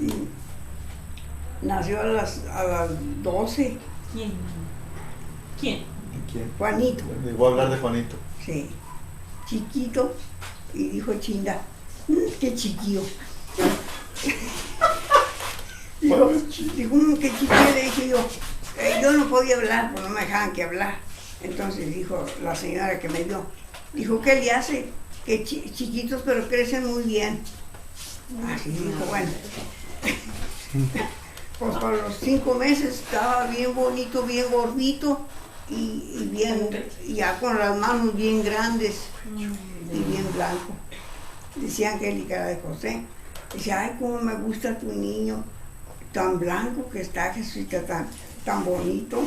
Y nació a las 12. ¿Quién? ¿Quién? ¿Quién? Juanito. Voy a hablar de Juanito. Sí, chiquito. Y dijo Chinda, qué chiquillo. dijo, qué chiquillo, le dije yo. Yo no podía hablar, pues no me dejaban que hablar. Entonces dijo la señora que me dio, dijo, ¿qué le hace? Que chiquitos pero crecen muy bien. Así dijo, bueno. Pues a los 5 meses estaba bien bonito, bien gordito y bien, ya con las manos bien grandes y bien blanco. Decían que él cara de José. Decía, ay, cómo me gusta tu niño, tan blanco que está, Jesuita, tan bonito.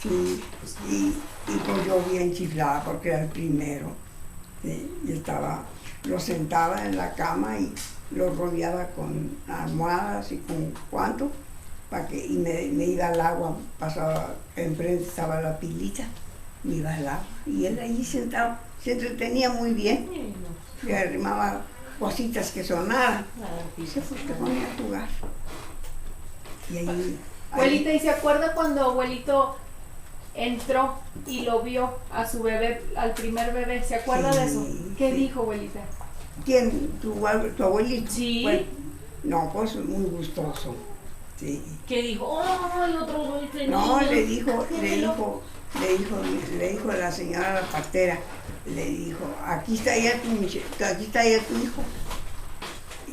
Sí, y pues yo bien chiflada porque era el primero. Sí, y lo sentaba en la cama y lo rodeaba con almohadas y con cuanto, y me iba al agua, pasaba, enfrente estaba la pilita, me iba al agua, y él allí sentado, se entretenía muy bien, le arrimaba cositas que sonaran, y se ponía a jugar. Y ahí, Abuelita, ¿y se acuerda cuando abuelito entró y lo vio a su bebé, al primer bebé? ¿Se acuerda de eso? ¿Qué dijo, abuelita? ¿Quién? ¿Tu abuelito? Sí. Bueno, no, pues muy gustoso. Sí. ¿Qué dijo? ¡Oh, el otro dulce! No, le dijo a la señora la partera, le dijo, aquí está ya tu hijo.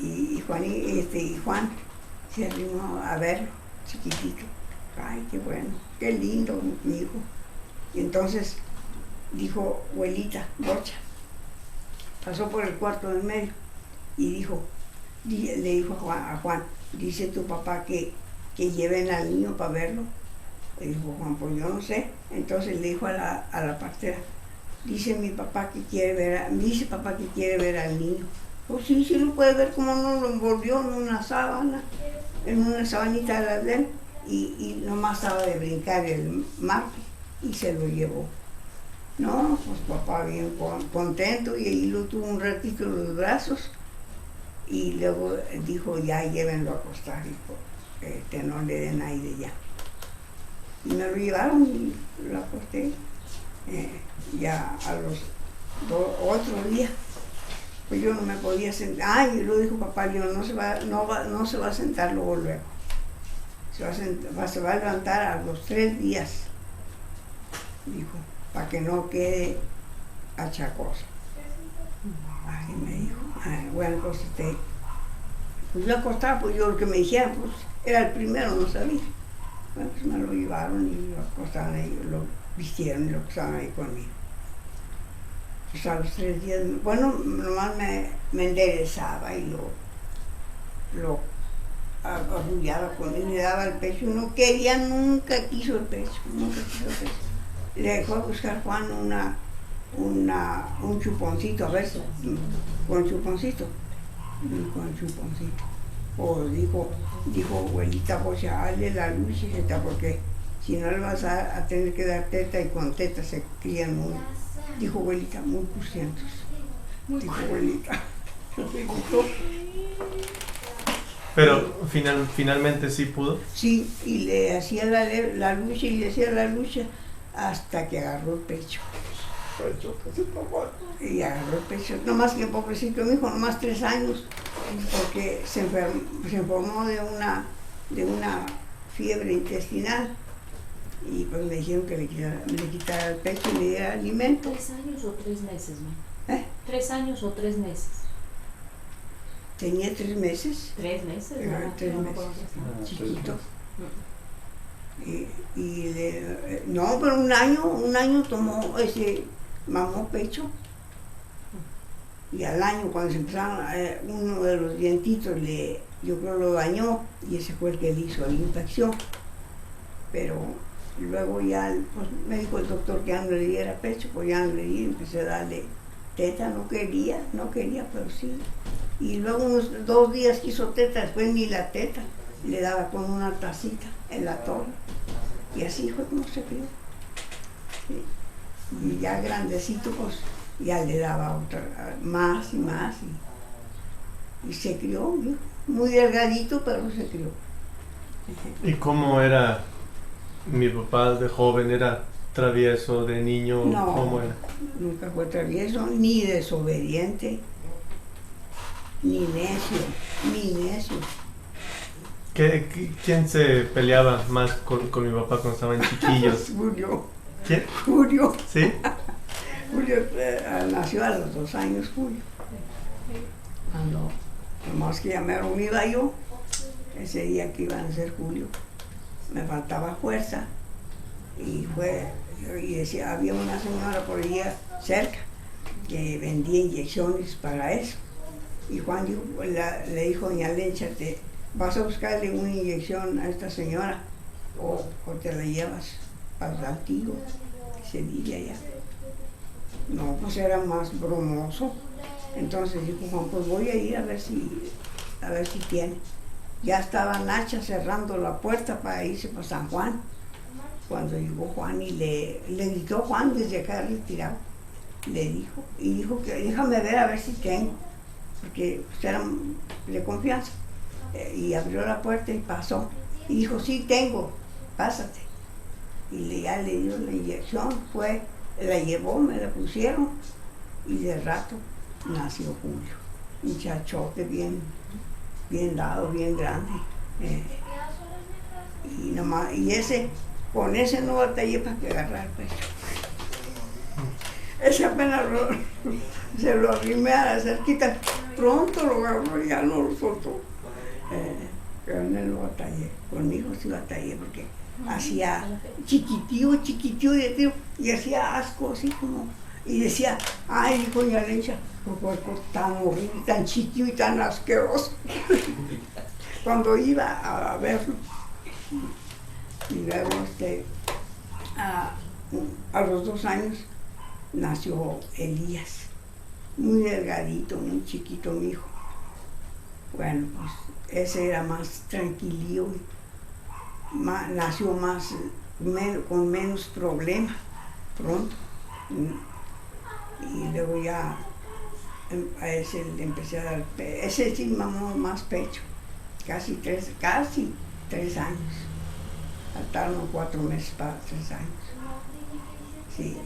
Y Juan se arrimó a verlo, chiquitito. Ay, qué bueno, qué lindo mi hijo. Y entonces dijo, abuelita, Bocha, pasó por el cuarto del medio y le dijo a Juan, dice tu papá que lleven al niño para verlo. Le dijo Juan, pues yo no sé. Entonces le dijo a la partera, dice papá que quiere ver al niño. Pues sí, lo puede ver, como no lo envolvió en una sábana, en una sabanita de él, y nomás estaba de brincar el martes y se lo llevó. No, pues papá bien contento, y ahí lo tuvo un ratito en los brazos y luego dijo, ya llévenlo a acostar, hijo, no le den aire ya. Y me lo llevaron y lo acosté. Ya a los otro día, pues yo no me podía sentar. Ay, lo dijo papá León, no se va a sentar luego. Se va a levantar a los 3 días, dijo, para que no quede achacoso. Así me dijo. Bueno, pues yo acostaba, pues yo lo que me dijeran, pues era el primero, no sabía. Bueno, pues me lo llevaron y lo acostaban ahí, lo vistieron y lo acostaban ahí conmigo. Pues a los 3 días, bueno, nomás me enderezaba y lo arrullaba conmigo, le daba el pecho. No quería, nunca quiso el pecho. Le dejó a buscar Juan un chuponcito, a ver, con chuponcito. O dijo, abuelita, pues hazle la luz, porque si no le vas a tener que dar teta, y con teta se crían muy, dijo abuelita, muy cursientos. Dijo abuelita. Pero finalmente sí pudo. Sí, y le hacía la lucha y le hacía la lucha hasta que agarró el pecho. Y agarró el pecho. Nomás que pobrecito mi hijo, nomás 3 años, porque se enfermó de una fiebre intestinal. Y pues me dijeron que le quitara el pecho y le diera alimento. 3 años o 3 meses, ¿no? 3 años o 3 meses. Tenía 3 meses. 3 meses, ¿no? 3 meses. Chiquito. No, pero un año tomó mamó pecho. Y al año, cuando se empezaron, uno de los dientitos yo creo lo dañó, y ese fue el que le hizo la infección. Pero luego ya, pues, me dijo el doctor que ya no le diera pecho, pues ya no le di, empecé a darle teta, no quería, pero sí. Y luego unos 2 días quiso teta, después ni la teta, le daba con una tacita en la torre. Y así fue como se crió. Sí. Y ya grandecito, pues ya le daba otra, más y más. Y se crió, hijo, muy delgadito, pero se crió. ¿Y cómo era mi papá de joven? ¿Era travieso de niño? No, ¿Cómo era? nunca fue travieso, ni desobediente, ni necio, ni necio. ¿Quién se peleaba más con mi papá cuando estaban chiquillos? Julio, ¿Quién? Julio, ¿Sí? Julio nació a los 2 años, Julio. Nomás que ya me iba yo, ese día que iban a ser Julio, me faltaba fuerza y decía, había una señora por allí cerca que vendía inyecciones para eso. Y Juan dijo, le dijo a doña Lencha, vas a buscarle una inyección a esta señora o te la llevas al Saltillo, que se vive allá. No, pues era más bromoso. Entonces dijo Juan, pues voy a ir a ver si tiene. Ya estaba Nacha cerrando la puerta para irse para San Juan. Cuando llegó Juan y le gritó Juan desde acá retirado, dijo que déjame ver a ver si tengo, porque pues, era de confianza. Y abrió la puerta y pasó. Y dijo, sí tengo, pásate. Y ya le dio la inyección, la llevó, me la pusieron y de rato nació Julio, muchachote bien dado, bien grande. Con ese no batallé para que agarrara el pecho. Ese apenas se lo arrimé a la cerquita, pronto lo agarró y ya no lo soltó. Pero no lo batallé, conmigo sí batallé porque hacía chiquitío de tío y hacía asco así como, y decía, ay, dijo doña Lencha, por cuerpo tan horrible, tan chiquillo y tan asqueroso. Cuando iba a verlo. Y luego a los 2 años nació Elías, muy delgadito, muy chiquito mi hijo. Bueno, pues ese era más tranquilillo, nació con menos problema pronto. Y luego ya a ese le empecé a dar, ese sí mamó más pecho, casi 3 años. Faltaron 4 meses para 3 años. Sí,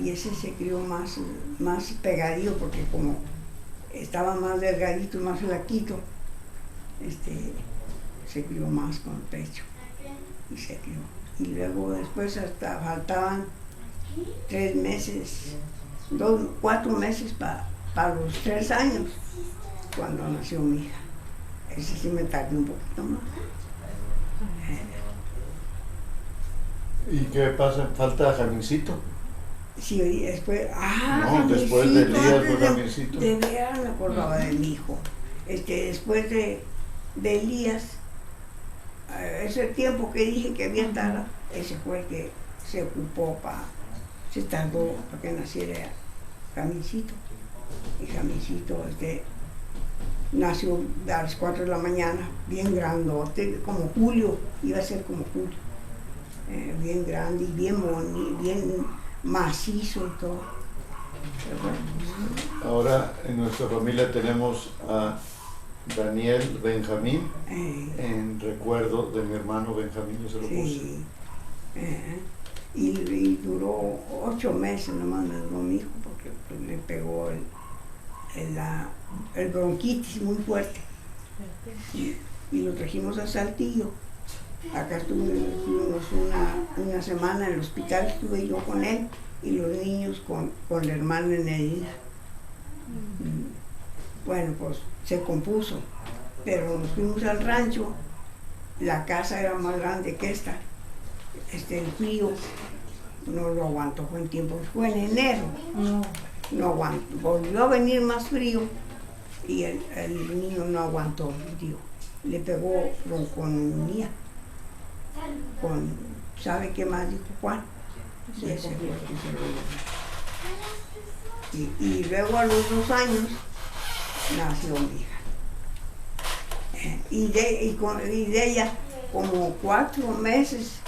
y ese se crió más pegadillo porque como estaba más delgadito, más flaquito, se crió más con el pecho y se crió. Y luego después hasta faltaban 3 meses, 4 meses para los 3 años cuando nació mi hija. Ese sí me tardé un poquito más. ¿Y qué pasa? ¿Falta Jamincito? Sí, después, No, después de Elías fue antes Jamincito. de veras me acordaba de mi hijo. Después de Elías, ese tiempo que dije que había tardado, ese fue el que se ocupó se tardó para que naciera Jamincito. Y Jamincito nació a las 4 de la mañana, bien grandote, como Julio, iba a ser como Julio. Bien grande y bien bonito, bien macizo y todo. Pero bueno, Ahora en nuestra familia tenemos a Daniel Benjamín en recuerdo de mi hermano Benjamín, yo se lo puse. sí. Y duró 8 meses nomás me duró mi hijo porque pues, le pegó el bronquitis muy fuerte. Y lo trajimos a Saltillo. Acá estuvimos una semana en el hospital, estuve yo con él y los niños con la hermana Enedina. Bueno, pues se compuso, pero nos fuimos al rancho, la casa era más grande que esta, el frío no lo aguantó, fue en tiempo, fue en enero, no aguantó, volvió a venir más frío y el niño no aguantó el frío, le pegó bronconeumonía. ¿Sabe qué más dijo Juan? Y ese fue el que se lo llevó. Y luego a los 2 años nació mi hija. Y de ella, como 4 meses,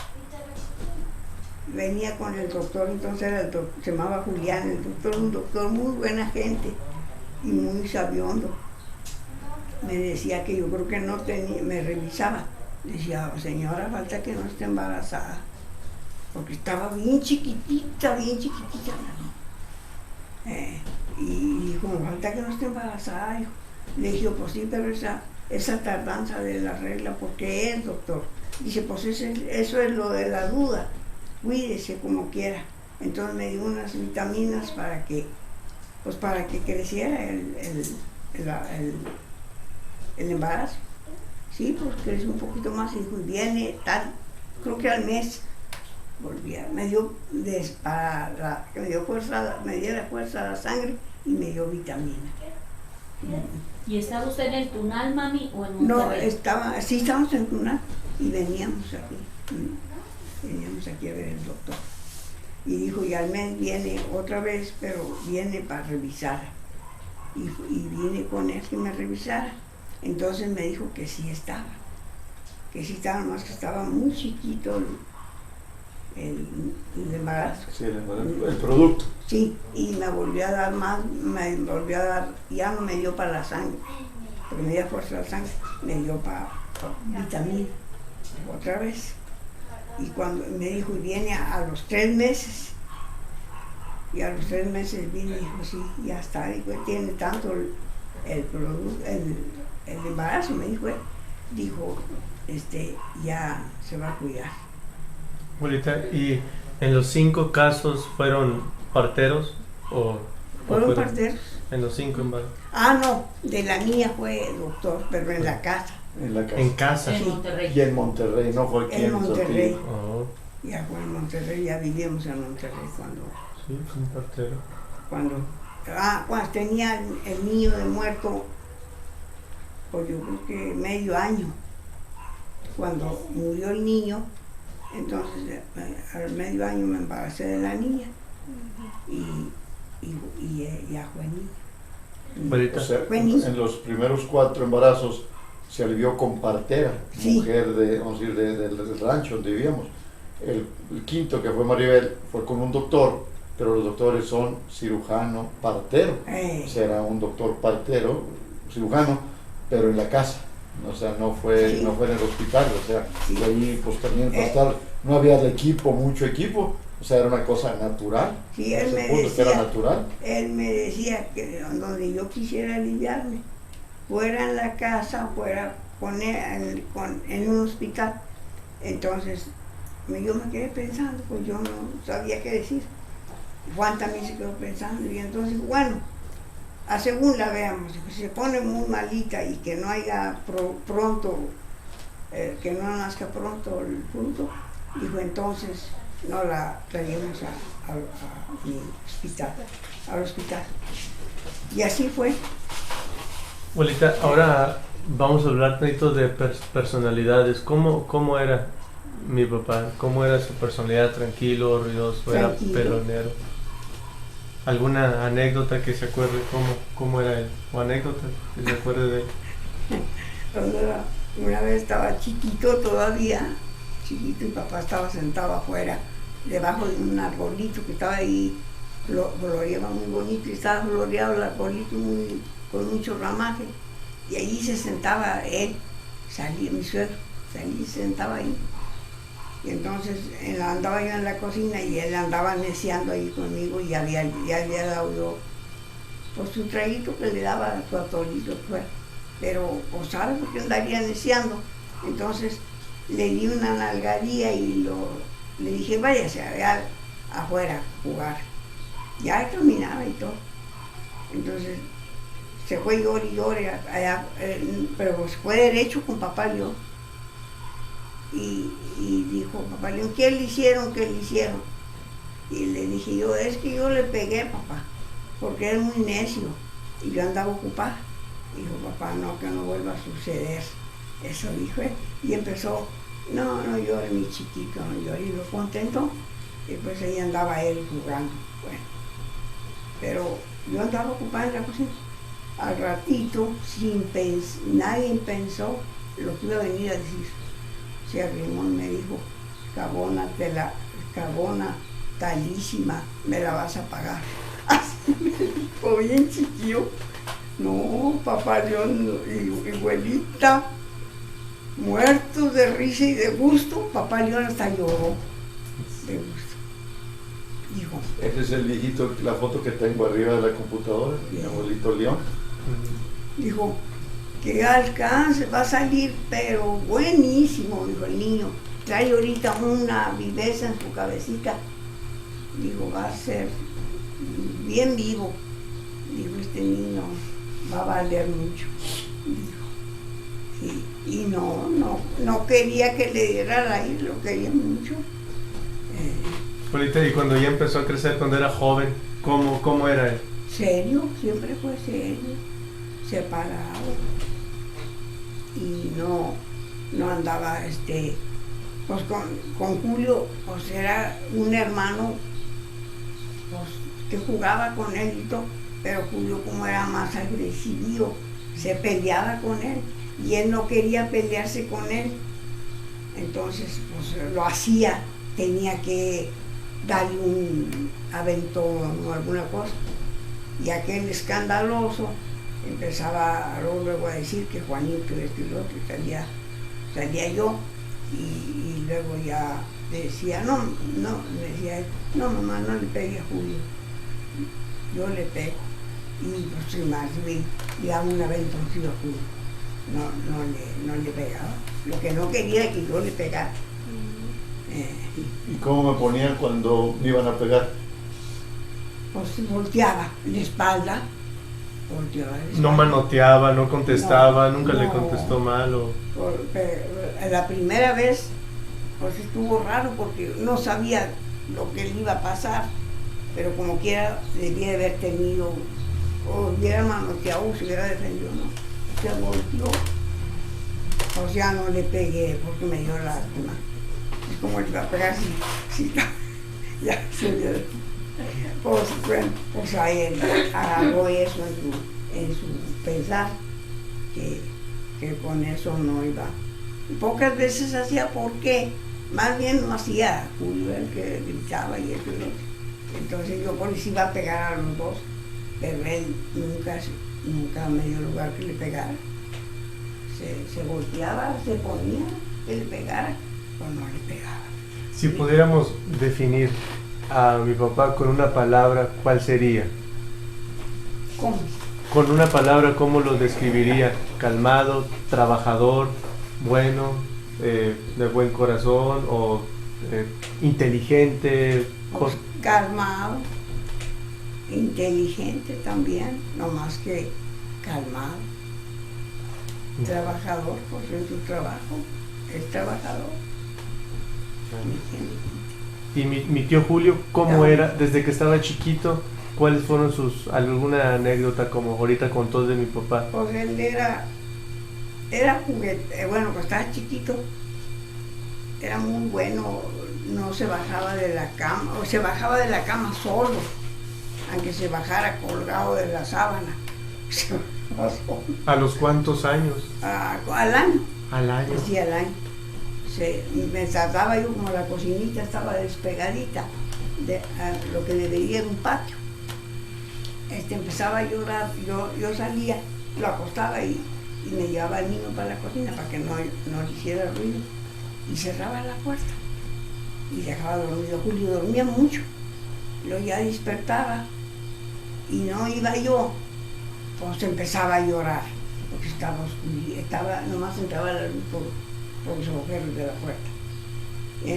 venía con el doctor, entonces era se llamaba Julián, el doctor, un doctor muy buena gente y muy sabiondo. me decía que yo creo que no tenía, me revisaba. Decía, señora, falta que no esté embarazada. Porque estaba bien chiquitita, bien chiquitita. Y dijo, me falta que no esté embarazada, hijo. Le dije, pues sí, pero esa tardanza de la regla, ¿por qué es, doctor? Dice, pues eso es lo de la duda, cuídese como quiera. Entonces me dio unas vitaminas para que creciera el embarazo. Sí, pues creció un poquito más y dijo, viene tal, creo que al mes volvía, me dio fuerza a la sangre y me dio vitamina. ¿Y estaba usted en el Tunal, mami, o en Monterrey? No, sí estábamos en Tunal y veníamos aquí a ver el doctor. Y dijo, y al mes viene otra vez, pero viene para revisar. Y vine con él que me revisara. Entonces me dijo que sí estaba, más que estaba muy chiquito el embarazo. Sí, el producto. Sí, y me volvió a dar ya no me dio para la sangre, porque me dio fuerza la sangre, me dio para vitamina, otra vez. Y cuando me dijo, y viene a los 3 meses, y a los 3 meses vine y dijo, sí, ya está, dijo, tiene tanto el embarazo, me dijo, ya se va a cuidar. Abuelita, ¿y en los 5 casos fueron parteros Fueron parteros. En los 5 embarazos. No, de la mía fue doctor, pero en la casa. En casa. En Monterrey. Y en Monterrey, no fue aquí En Monterrey. Oh, Ya fue en Monterrey, ya vivíamos en Monterrey sí, fue un partero. cuando tenía el niño de muerto, pues yo creo que medio año. Cuando murió el niño, entonces al medio año me embaracé de la niña y ya fue niña. Abuelita. O sea, Fue niña. en los primeros 4 embarazos se alivió con partera, Sí. mujer del rancho donde vivíamos. El 5.º, que fue Maribel, fue con un doctor, pero los doctores son cirujano partero. O sea, era un doctor partero, cirujano, pero en la casa. O sea, no fue en el hospital, o sea, Sí. y ahí pues también no había mucho equipo, o sea, era una cosa natural. Sí, en él ese me punto, que era decía, natural. Él me decía que donde yo quisiera aliviarme, fuera en la casa, fuera en un hospital. Entonces, yo me quedé pensando, pues yo no sabía qué decir. Juan también se quedó pensando, y entonces, bueno, a según la veamos, si se pone muy malita y que no haya pronto, que no nazca pronto el fruto, dijo, entonces no la traíamos al hospital. Y así fue. Abuelita, ahora vamos a hablar tantito de personalidades. ¿Cómo era mi papá? ¿Cómo era su personalidad? ¿Tranquilo, ruidoso? Tranquilo. ¿Era pelonero? ¿Alguna anécdota que se acuerde cómo era él? ¿O anécdota que se acuerde de él? Una vez estaba chiquito todavía, y papá estaba sentado afuera, debajo de un arbolito que estaba ahí, floreaba muy bonito, y estaba floreado el arbolito con mucho ramaje, y allí se sentaba él, salía mi suegro, salía y se sentaba ahí. Y entonces andaba yo en la cocina y él andaba neciando ahí conmigo y ya había dado yo pues su traguito que le daba a su atolito, pues. Pero pues sabe por qué andaría neciando. Entonces le di una nalgadía y le dije, váyase allá afuera a jugar. Ya caminaba y todo. Entonces se fue y llore allá, pero pues fue derecho con papá León. Y dijo, papá León, ¿qué le hicieron? Y le dije yo, es que yo le pegué, papá, porque es muy necio y yo andaba ocupada. Dijo, papá, no, que no vuelva a suceder. Eso dijo él. Y empezó, no llore mi chiquito, no llore. Y lo contentó. Y pues ahí andaba él jugando. Bueno, pero yo andaba ocupada en la cocina. Al ratito, nadie pensó lo que iba a venir a decir. Se arrimó y me dijo, cabona talísima, me la vas a pagar. Así me dijo, bien chiquillo. No, papá León y abuelita, muertos de risa y de gusto, papá León hasta lloró de gusto. Dijo, Ese es el viejito, la foto que tengo arriba de la computadora, mi abuelito León. dijo, que alcance, va a salir, pero buenísimo, dijo el niño. Trae ahorita una viveza en su cabecita. Digo, va a ser bien vivo. Dijo, este niño va a valer mucho. Dijo, sí. Y no quería que le diera la ira, lo quería mucho. Ahorita, y cuando ya empezó a crecer, cuando era joven, ¿cómo era él? Serio, siempre fue serio, separado. Y no andaba, pues con Julio, pues era un hermano, pues, que jugaba con él y todo, pero Julio como era más agresivo, se peleaba con él, y él no quería pelearse con él, entonces pues lo hacía, tenía que darle un aventón o alguna cosa, y aquel escandaloso empezaba luego a decir que Juanito esto y lo otro, y salía yo, y luego ya decía, me decía, no mamá, no le pegue a Julio, yo le pego, y pues sin más, y daba un aventoncillo a Julio, no le pegaba, lo que no quería es que yo le pegara. ¿Y cómo me ponían cuando me iban a pegar? Pues volteaba la espalda. No manoteaba, no contestaba, nunca le no. contestó mal o... La primera vez pues estuvo raro porque no sabía lo que le iba a pasar, pero como quiera debía de haber tenido, o hubiera manoteado o se hubiera defendido, ¿no? Se volteó, pues ya no le pegué porque me dio lástima. Es como le iba a pegar si ya se dio. Pues bueno, pues a él agarró eso en su pensar, que con eso no iba. Y pocas veces hacía por qué, más bien no hacía Julio el que gritaba y eso y lo otro. Entonces yo por eso iba a pegar a los dos, pero él nunca me dio lugar que le pegara. Se volteaba, se ponía que le pegara, o no le pegaba. Si pudiéramos definir a mi papá con una palabra, ¿cuál sería? ¿Cómo? Con una palabra, ¿cómo lo describiría? Calmado, trabajador, bueno, de buen corazón o inteligente. Pues, calmado, inteligente también, no más que calmado. Trabajador, pues en su trabajo, es trabajador. Y mi tío Julio, ¿cómo era desde que estaba chiquito? ¿Cuáles fueron alguna anécdota como ahorita contó de mi papá? Pues él era juguete, bueno, cuando estaba chiquito, era muy bueno, no se bajaba de la cama, o se bajaba de la cama solo, aunque se bajara colgado de la sábana. ¿A los cuántos años? Al año. Al año. Sí, al año. Me trataba yo como la cocinita estaba despegadita de lo que debería de un patio. Empezaba a llorar, yo salía, lo acostaba y me llevaba al niño para la cocina para que no le hiciera ruido y cerraba la puerta y dejaba dormido. Julio dormía mucho, luego ya despertaba y no iba yo, pues empezaba a llorar porque nomás entraba la luz por los agujeros de la puerta.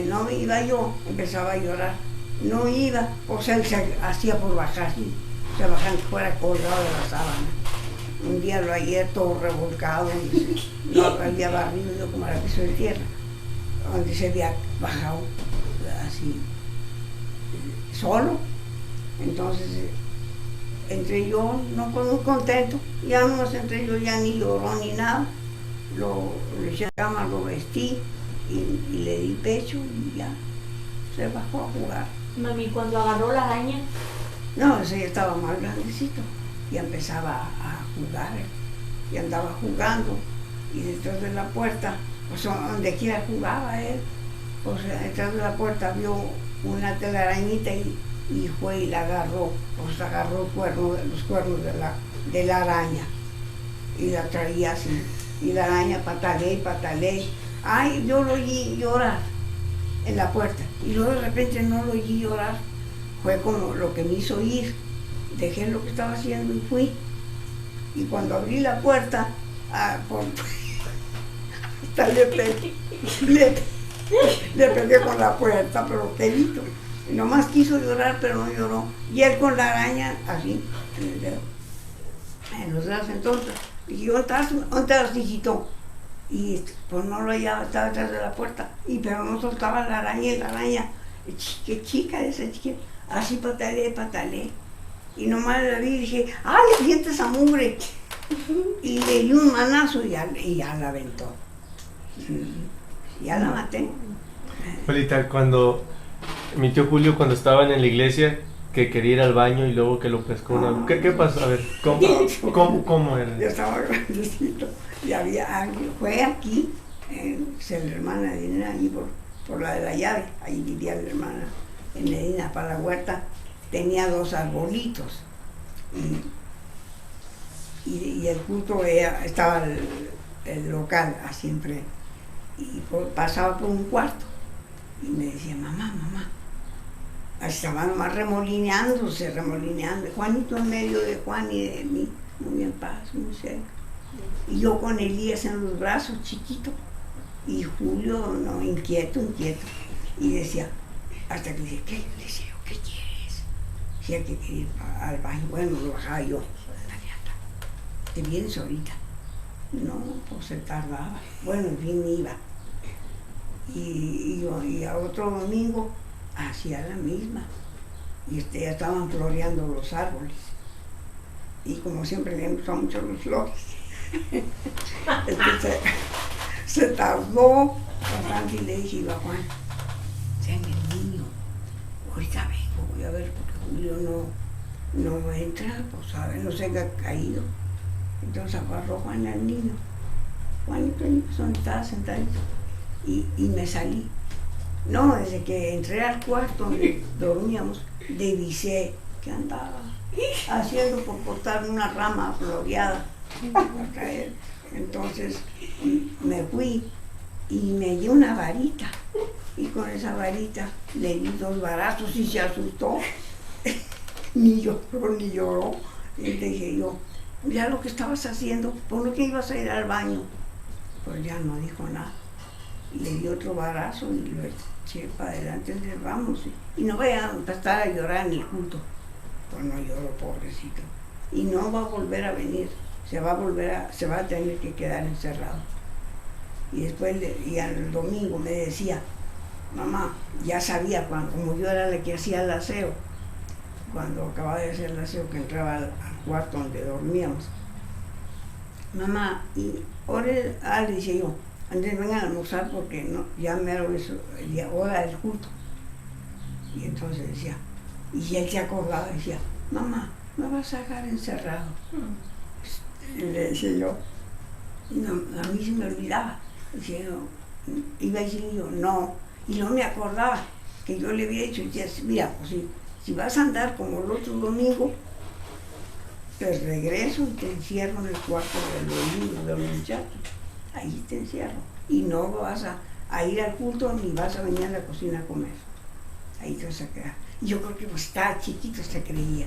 No iba yo, empezaba a llorar. No iba, pues él se hacía por bajar, ¿sí? Se bajaba fuera colgado de la sábana. Un día lo hallé todo revolcado, no había barrido yo como era piso de tierra, donde se había bajado así, solo. Entonces, entré yo, no muy contento, ya no nos entré yo, ya ni lloró ni nada. Lo eché a la cama, lo vestí y le di pecho y ya se bajó a jugar. Mami, cuando agarró la araña. No, ese ya estaba más grandecito y empezaba a jugar y andaba jugando y detrás de la puerta, pues donde quiera jugaba él, pues detrás de la puerta vio una telarañita y fue y la agarró, pues agarró los cuernos de la araña. Y la traía así. Y la araña patalé. Ay, yo lo oí llorar en la puerta. Y luego de repente no lo oí llorar. Fue como lo que me hizo ir. Dejé lo que estaba haciendo y fui. Y cuando abrí la puerta, hasta le pegué con la puerta, pero quedito. Y nomás quiso llorar, pero no lloró. Y él con la araña así, en el dedo, en los dedos. Entonces dije, ¿dónde estás, hijito? Y pues no lo hallaba, estaba detrás de la puerta. Pero no soltaba la araña, y la araña, qué chica esa chica. Así patalé. Y nomás la vi y dije, ¡ah, le siente esa mugre! Y le di un manazo y ya la aventó. Ya la maté. Abuelita, cuando mi tío Julio, cuando estaban en la iglesia, que quería ir al baño y luego que lo pescó una... ¿Qué pasó? A ver, ¿cómo era? Yo estaba grandecito y había alguien, fue aquí, la hermana de Edina, allí por la de la llave, ahí vivía la hermana en Edina, para la huerta, tenía 2 arbolitos y el culto estaba el local así siempre, y pasaba por un cuarto y me decía, mamá, estaban nomás remolineándose, Juanito en medio de Juan y de mí, muy en paz, muy cerca, y yo con Elías en los brazos, chiquito, y Julio, no, inquieto, y decía, hasta que dije, ¿qué? Le decía, ¿qué quieres? Decía que quería ir al baño, bueno, lo bajaba yo, ¿te vienes ahorita? No, pues se tardaba, bueno, en fin, iba, y a otro domingo, hacía la misma, y ya estaban floreando los árboles, y como siempre me gustan mucho los flores, se tardó bastante y le dije a Juan, ven el niño, ahorita vengo, voy a ver porque Julio no entra, pues sabe, no se ha caído. Entonces agarró Juan al niño, Juanito, donde estaba sentadito, y me salí. No, desde que entré al cuarto donde dormíamos, divisé que andaba haciendo por cortar una rama floreada para caer. Entonces me fui y me di una varita, y con esa varita le di 2 varazos y se asustó. Ni lloró. Y le dije yo, ya lo que estabas haciendo, ¿por lo que ibas a ir al baño? Pues ya no dijo nada. Le di otro barazo y lo eché para adelante, vamos, y no voy a empezar a llorar en el culto. Pues no lloro, pobrecito. Y no va a volver a venir, se va a tener que quedar encerrado. Y después, y al domingo me decía, mamá, ya sabía, como yo era la que hacía el aseo, cuando acababa de hacer el aseo, que entraba al cuarto donde dormíamos, mamá, y ahora le decía yo, antes vengan a almorzar porque no, ya mero eso, hora del culto. Y entonces decía, y él se acordaba, decía, mamá, me vas a dejar encerrado. Y le decía yo, no, a mí se me olvidaba. Decía yo, iba a decir yo, no, y no me acordaba que yo le había dicho, mira, pues si vas a andar como el otro domingo, te regreso y te encierro en el cuarto de los muchachos. Ahí te encierro. Y no vas a ir al culto ni vas a venir a la cocina a comer. Ahí te vas a quedar. Yo creo que pues estaba chiquito, se creía.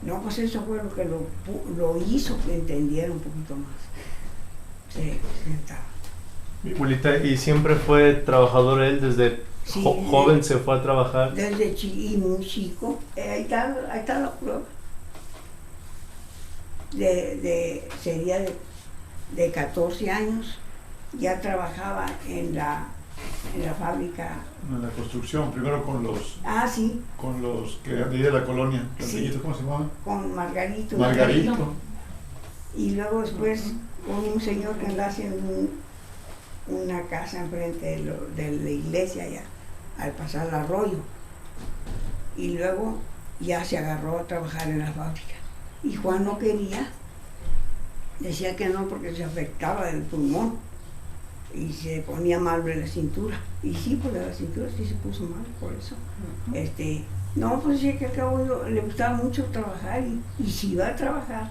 No, pues eso fue lo que lo hizo que entendiera un poquito más. Se sentaba. Mi abuelita, ¿y siempre fue trabajador él desde joven se fue a trabajar? Desde muy chico. Ahí está la prueba. Sería de 14 años, ya trabajaba en la fábrica. En la construcción, primero con los... Ah, sí. Con los que de la colonia, sí. ¿Cómo se llamaban? Con Margarito. Y luego después con un señor que andaba haciendo una casa enfrente de la iglesia ya, al pasar el arroyo. Y luego ya se agarró a trabajar en la fábrica. Y Juan no quería, decía que no porque se afectaba del pulmón y se ponía mal de la cintura. Y sí, pues de la cintura sí se puso mal por eso. No, pues sí, que acabo le gustaba mucho trabajar y si iba a trabajar,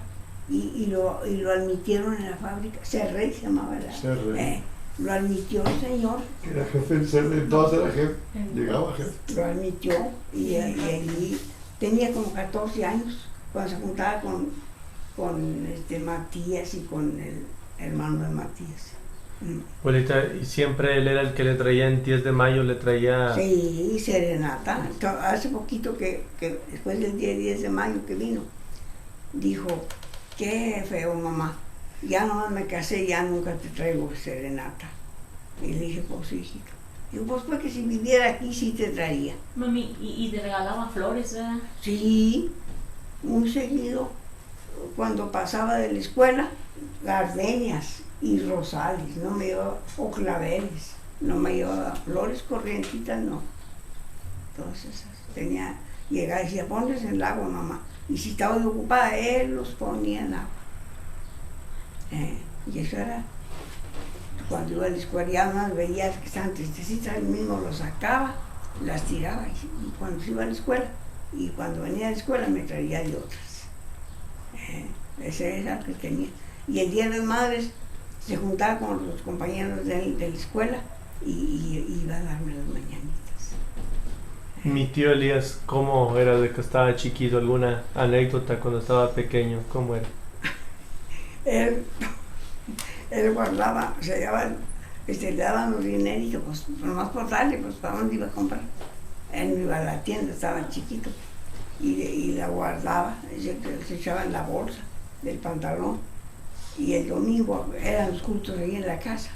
y lo admitieron en la fábrica. Cerrey se llamaba la. Cerrey. Lo admitió el señor. Era jefe en Cerrey, entonces era jefe. Llegaba jefe. Lo admitió y allí tenía como 14 años cuando se juntaba con Matías y con el hermano de Matías. Abuelita, ¿y siempre él era el que le traía en 10 de mayo, le traía...? Sí, serenata. Hace poquito que después del día 10 de mayo que vino, dijo, qué feo mamá, ya no me casé, ya nunca te traigo serenata. Y le dije, pues sí, hijito. Digo, pues porque si viviera aquí sí te traía. Mami, y te regalaba flores, ¿verdad? Sí, muy seguido, cuando pasaba de la escuela, gardenias y rosales, no me llevaba, o claveles, no me llevaba flores corrientitas, no. Todas esas. Llegaba y decía, ponles en el agua, mamá. Y si estaba ocupada, él los ponía en agua. Y eso era, cuando iba a la escuela, ya más veía que estaban tristecitas, él mismo los sacaba, las tiraba, y cuando se iba a la escuela, y cuando venía a la escuela me traía de otras. Ese era el que tenía. Y el Día de las Madres se juntaba con los compañeros de la escuela y iba a darme las mañanitas. Mi tío Elías, ¿cómo era de que estaba chiquito? ¿Alguna anécdota cuando estaba pequeño? ¿Cómo era? Él guardaba, o sea, le daban los dineritos, pues nomás por darle, pues para dónde iba a comprar. Él no iba a la tienda, estaba chiquito, y la guardaba, se echaba en la bolsa del pantalón, y el domingo eran los cultos ahí en la casa.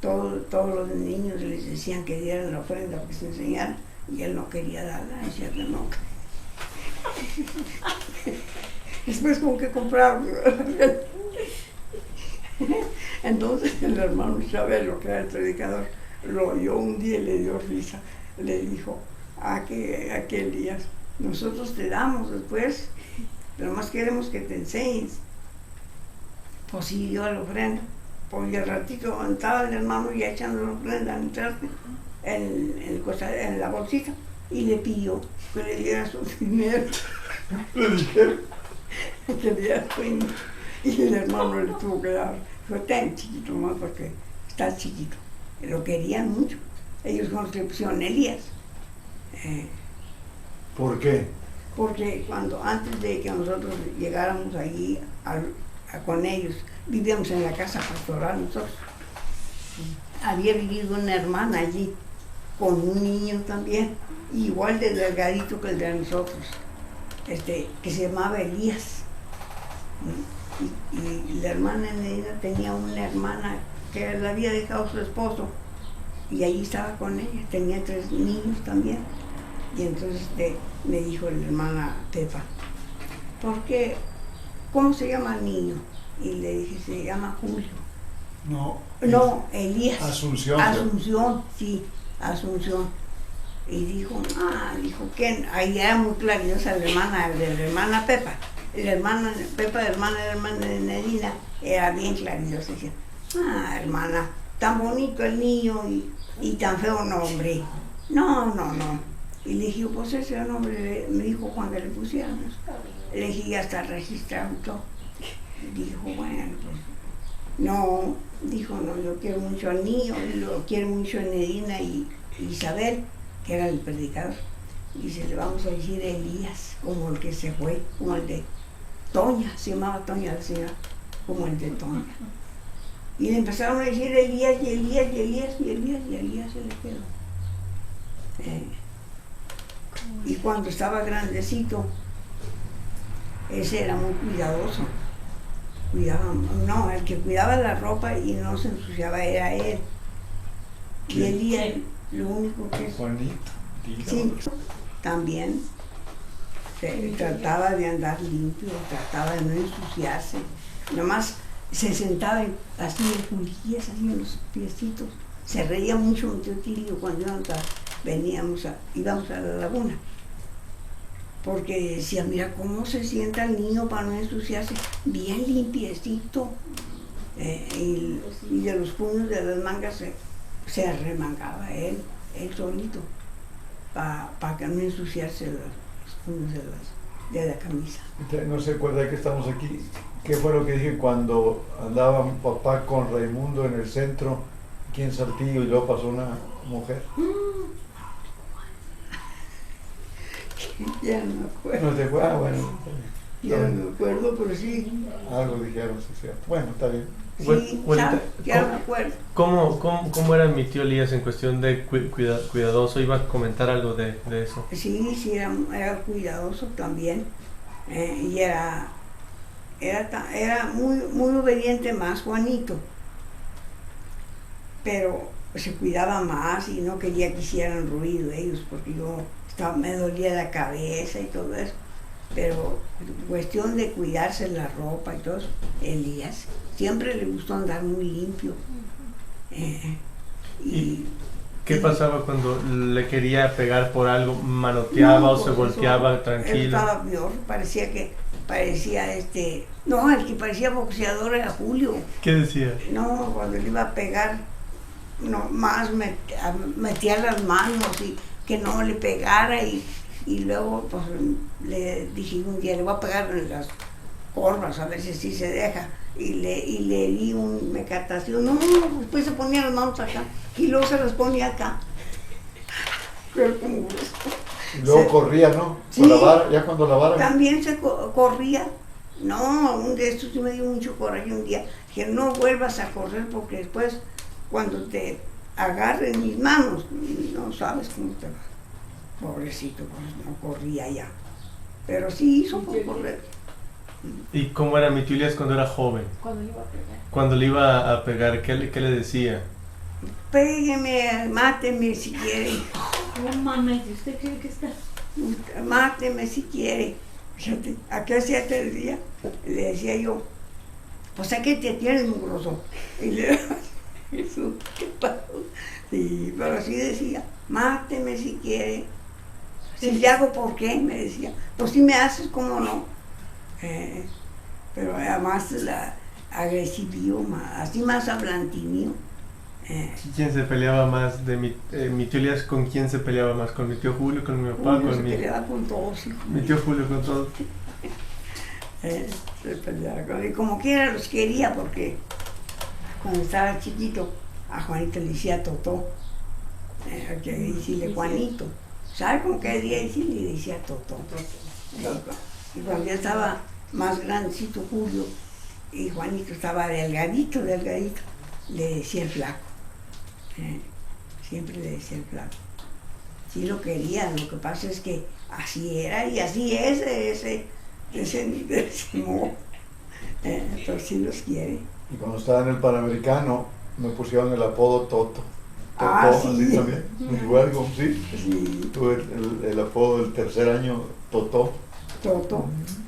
Todos los niños les decían que dieran la ofrenda para que se enseñaran, y él no quería darla, decía que no. Después con qué compraron. Entonces el hermano Chabelo, que era el predicador, lo oyó un día y le dio risa. Le dijo, a que Elías, nosotros te damos después, pero más queremos que te enseñes. Pues sí, dio la ofrenda. Porque al ratito estaba el hermano ya echando la ofrenda en la bolsita, y le pidió que le diera su dinero. Le dijeron. Que le diera su dinero. Y el hermano le tuvo que dar. Fue tan chiquito más porque está chiquito. Lo querían mucho. Ellos con los le pusieron Elías. ¿Por qué? Porque antes de que nosotros llegáramos allí con ellos, vivíamos en la casa pastoral nosotros. Había vivido una hermana allí, con un niño también, igual de delgadito que el de nosotros, que se llamaba Elías. Y la hermana Neida tenía una hermana que la había dejado su esposo, y allí estaba con ella, tenía 3 niños también. Y entonces me dijo la hermana Pepa, ¿por qué? ¿Cómo se llama el niño? Y le dije, se llama Julio. No, Elías. Asunción. Asunción, sí, Asunción. Y dijo, ¿quién? Ahí era muy claridiosa la hermana Pepa. La hermana Pepa, hermana de Nedina, era bien claridiosa. Decía, hermana, tan bonito el niño y tan feo nombre. No. Y le dije, pues ese nombre me dijo Juan que le pusiéramos. Le dije, ya está registrado y todo. Dijo, bueno, pues no, dijo, no, yo quiero mucho al niño, lo quiero mucho a Nedina y Isabel, que era el predicador. Dice, le vamos a decir Elías, como el que se fue, como el de Toña, se llamaba Toña la señora, como el de Toña. Y le empezaron a decir Elías y Elías y Elías y Elías y Elías se le quedó. Y cuando estaba grandecito, ese era muy cuidadoso. El que cuidaba la ropa y no se ensuciaba era él. Y Elías, lo único que es... Juanito. Sí, también trataba de andar limpio, trataba de no ensuciarse. Nomás se sentaba así en cuclillas, así en los piecitos. Se reía mucho un tío Tilio cuando íbamos a la laguna. Porque decía, mira cómo se sienta el niño para no ensuciarse, bien limpiecito. Y de los puños de las mangas se arremangaba él solito, para que no ensuciarse los puños de la camisa. No se acuerda que estamos aquí ¿Qué fue lo que dije cuando andaba mi papá con Raimundo en el centro, aquí en Saltillo, y luego pasó una mujer? Ya no me acuerdo. No te fue, bueno. Ya no me acuerdo, pero sí. Algo dijeron, sí, cierto. Bueno, está bien. Sí, Abuelita, ¿sabes? Ya no me acuerdo. ¿Cómo era mi tío Elías en cuestión de cuidadoso? Iba a comentar algo de eso. Sí, sí, era cuidadoso también. Y era muy, muy obediente más Juanito. Pero se cuidaba más y no quería que hicieran ruido ellos, porque me dolía la cabeza y todo eso. Pero cuestión de cuidarse la ropa y todo eso, Elías siempre le gustó andar muy limpio. ¿Y qué pasaba cuando le quería pegar por algo? ¿Manoteaba o se volteaba tranquilo? Estaba peor, parecía no, el que parecía boxeador era Julio. ¿Qué decía? No, cuando le iba a pegar, no, más metía las manos y que no le pegara y luego pues le dije un día, le voy a pegar en las corvas a ver si así se deja. Y le di un mecatación, no, después se ponía las manos acá y luego se las ponía acá. Pero como Y luego corría, ¿no? Sí. Con la vara, ya cuando la vara. también se corría. No, un de estos sí me dio mucho coraje un día. Que no vuelvas a correr porque después cuando te agarren mis manos, no sabes cómo te va. Pobrecito, pues no corría ya. Pero sí hizo por correr. ¿Y cómo era mi tío Elías cuando era joven? Cuando le iba a pegar. Cuando le iba a pegar, ¿qué le decía? Pégueme, máteme si quiere. No mames, ¿usted cree que está? Máteme si quiere. Fíjate, ¿a qué hacía te decía? Le decía yo, pues a qué te tienes mugroso. Y le daba eso, ¿qué pasó? Sí, pero así decía, máteme si quiere. Si le hago, ¿por qué? Me decía, pues si me haces, ¿cómo no? Pero además agresivo, así más hablantinio. ¿Quién se peleaba más de mi tío Elías? ¿Con quién se peleaba más? ¿Con mi tío Julio, con mi papá, Julio con se mi peleaba con todos, hijo. mi tío Julio, con todos? Se peleaba y como quiera los quería porque cuando estaba chiquito a Juanito le decía Totó, que decirle Juanito, ¿sabe con qué día decirle? Le decía Totó. Y cuando ya estaba más grandecito Julio y Juanito estaba delgadito, le decía el flaco. Siempre le decía el flaco. Sí lo querían, lo que pasa es que así era y así es ese modo. Pero sí los quiere. Y cuando estaba en el Panamericano, me pusieron el apodo Toto. Ah, Toto, sí. así también. Igual como sí. Sí, Tuve el apodo del tercer año, Toto. Toto.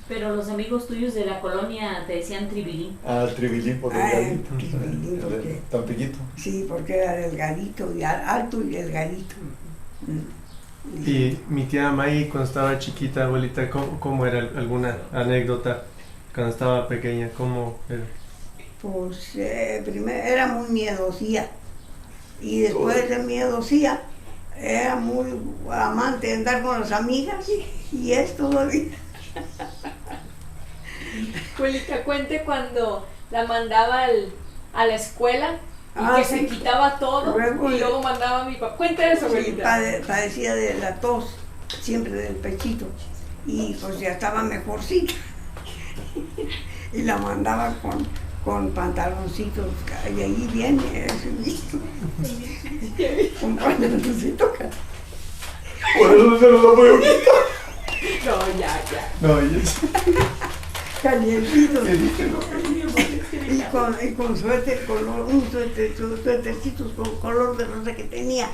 Pero los amigos tuyos de la colonia te decían Tribilín. Ah, Tribilín por el Ah, delgadito. Tribilín, porque- Tampiquito. Sí, porque era delgadito, y alto y delgadito. Y mi tía May, cuando estaba chiquita, abuelita, ¿cómo era? ¿Alguna anécdota cuando estaba pequeña? ¿Cómo era? Pues primero era muy miedosía y después de miedosía era muy amante de andar con las amigas y es todavía. Abuelita, cuente cuando la mandaba a la escuela y Ah, que sí. se quitaba todo Luego y luego mandaba a mi papá. Cuente eso, Sí, abuelita. padecía de la tos, siempre del pechito, y pues ya estaba mejorcita. Y la mandaba con pantaloncitos, y ahí viene ese visto. Con pantaloncitos Por eso no se los apoyo. No, ya. No, yo calientitos. ¿qué dije? No. Y con suéter, suétercitos con color de rosa que tenía.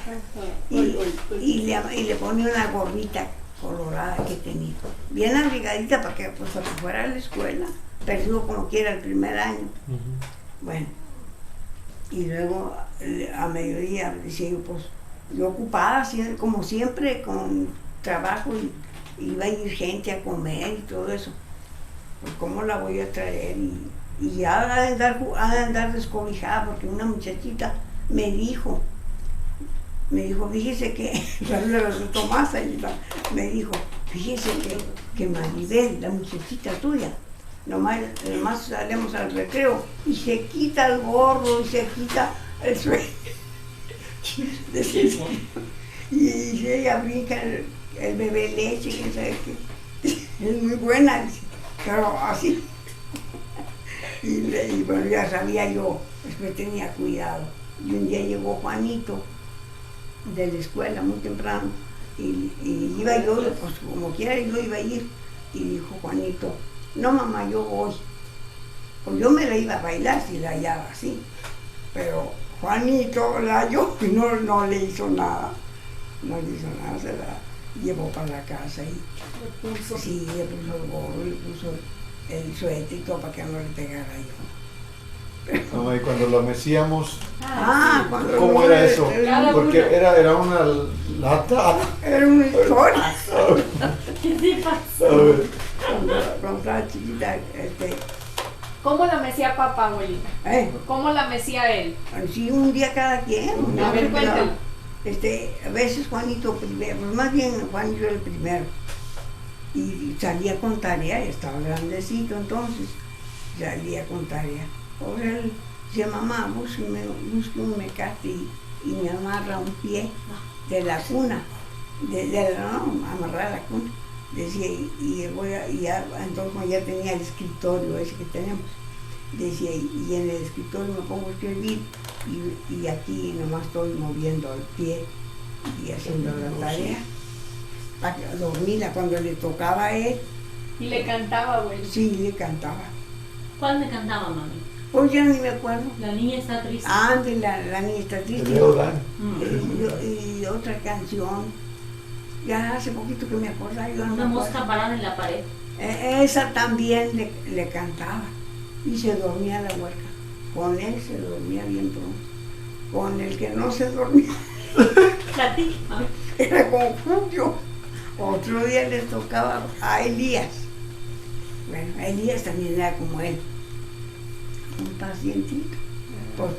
Y le ponía una gorrita colorada que tenía. Bien abrigadita para que fuera a la escuela. Perdió como quiera el primer año. Bueno, y luego a mediodía decía yo, pues yo ocupada, así, como siempre, con trabajo y iba a ir gente a comer y todo eso. Pues cómo la voy a traer y ya ha de andar descobijada porque una muchachita me dijo, fíjese que, le resultó más ahí, me dijo, fíjese que Maribel, la muchachita tuya, nomás salimos al recreo y se quita el gorro y se quita el suéter. Y si ella brinca el bebé leche, que sabe que es muy buena, dice, pero así. Y bueno, ya sabía yo, después tenía cuidado. Y un día llegó Juanito de la escuela muy temprano y iba yo, pues como quiera yo iba a ir. Y dijo Juanito, no mamá, yo voy. Pues yo me la iba a bailar si la hallaba así. Pero Juanito la halló y no le hizo nada. No le hizo nada, se la llevó para la casa y sí, le puso el gorro, le puso el suéter y todo para que no le pegara yo. Mamá, y cuando la mecíamos, Cuando ¿cómo era eso? Cada Porque era una lata. Era una historia. ¿Qué te pasó? A ver, Cuando estaba chiquita, ¿Cómo la mecía papá, abuelita? ¿Cómo la mecía él? sí, un día cada quien. A ver, cuéntalo. A veces Juanito primero, pues más bien Juanito era el primero. Y salía con tarea, ya estaba grandecito entonces, salía con tarea. Por él decía, mamá, busque un mecate y me amarra un pie de la cuna, amarrar la cuna. Decía, entonces como ya tenía el escritorio ese que tenemos, decía, y en el escritorio me pongo a escribir y aquí nomás estoy moviendo el pie y haciendo la tarea. Para dormirla cuando le tocaba a él. Y le cantaba, abuelita. Sí, le cantaba. ¿Cuál me cantaba, mami? Pues ya ni me acuerdo. La niña está triste. Antes la niña está de triste. Leo Dan. Y otra canción. Ya hace poquito que me acordaba, yo no Una me mosca acuerdo. parada en la pared. Esa también le cantaba. Y se dormía la huerca. Con él se dormía bien pronto. Con el que no se dormía Platica. era con Julio. Otro día les tocaba a Elías. Bueno, Elías también era como él. Un pacientito. Pues